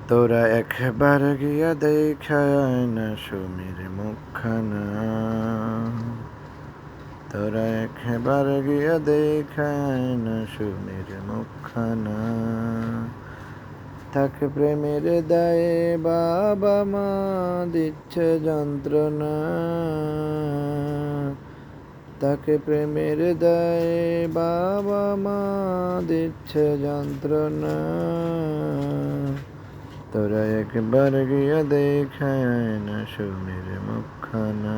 তোরা একবার গিয়া দেখায় না সুমির মুখখানা। তোরা একবার গিয়া দেখায় না সুমির মুখখানা। তাকে প্রেমের দায়ে বাবা মা দিচ্ছে যন্ত্রণা। তাকে প্রেমের দায়ে বাবা মা দিচ্ছে যন্ত্রণা। তোরা একবার গিয়া দেখায় না সুমির মুখখানা।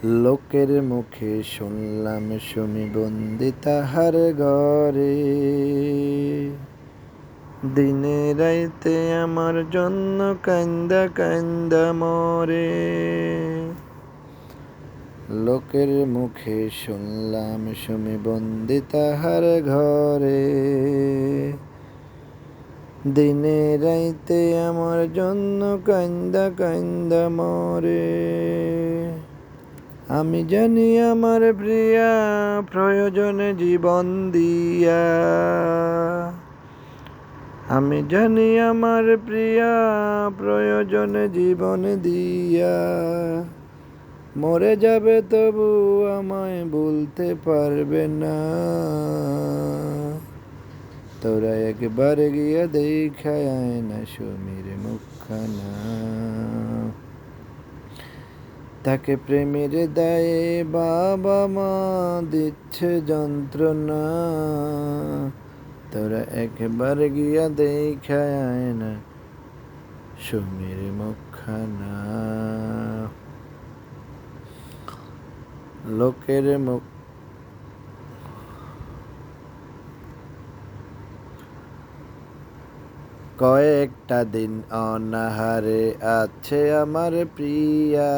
লোকের মুখে শুনলাম সুমি বন্দি তাহার ঘরে। দিনে রাইতে আমার জন্য কান্দা কান্দা মরে। লোকের মুখে শুনলাম সুমি বন্দি তাহার ঘরে। দিনে রাইতে আমার জন্য কান্দা কান্দা মরে। আমি জানি আমার প্রিয়া প্রয়োজনে জীবন দিয়া। আমি জানি আমার প্রিয়া প্রয়োজনে জীবন দিয়া। মরে যাবে তবু আমায় ভুলতে পারবে না। তোরা একবার গিয়া দেখায় না সুমির মুখখানা। তাকে প্রেমের দায়ে বাবা মা দিচ্ছে যন্ত্রণা। তোরা একবার গিয়া দেখায় না সুমির মুখখানা। লোকের মুখ কয়েকটা দিন অনাহারে আছে আমার প্রিয়া।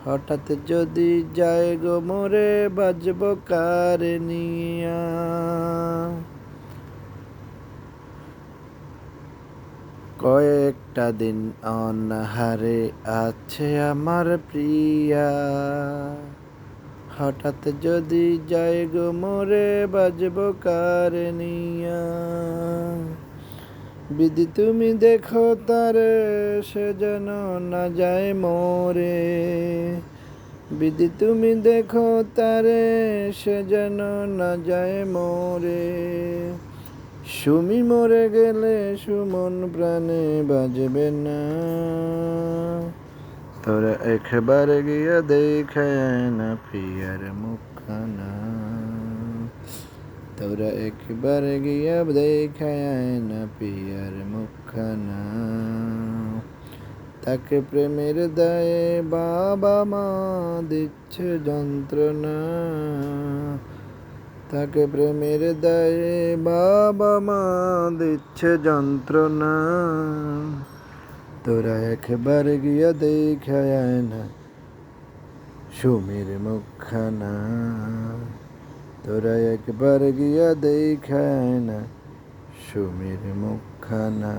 হঠাৎ যদি যায় গো মোরে বাজব কারে নিয়া। কয়েকটা দিন অনাহারে আছে আমার প্রিয়া। হঠাৎ যদি যায় গো মোরে বাজব কারে নিয়া। বিধি তুমি দেখো তারে সে যেন না যায় মোরে। বিধি তুমি দেখো তারে সে যেন না যায় মোরে। সুমি মরে গেলে সুমন প্রাণে বাজবে না। তোরা একবার গিয়া দেখায় না প্রিয়ার মুখখানা। তোরা একবার গিয়া দেখায় না প্রিয়ার মুখখানা। তাকে প্রেমের দায়ে বাবা মা দিচ্ছে যন্ত্রণা। তাকে প্রেমের দায়ে বাবা মা দিচ্ছে যন্ত্রণা। তোরা একবার গিয়া দেখায় না সুমির মুখখানা। তোরা একবার গিয়া দেখায় না সুমির মুখখানা।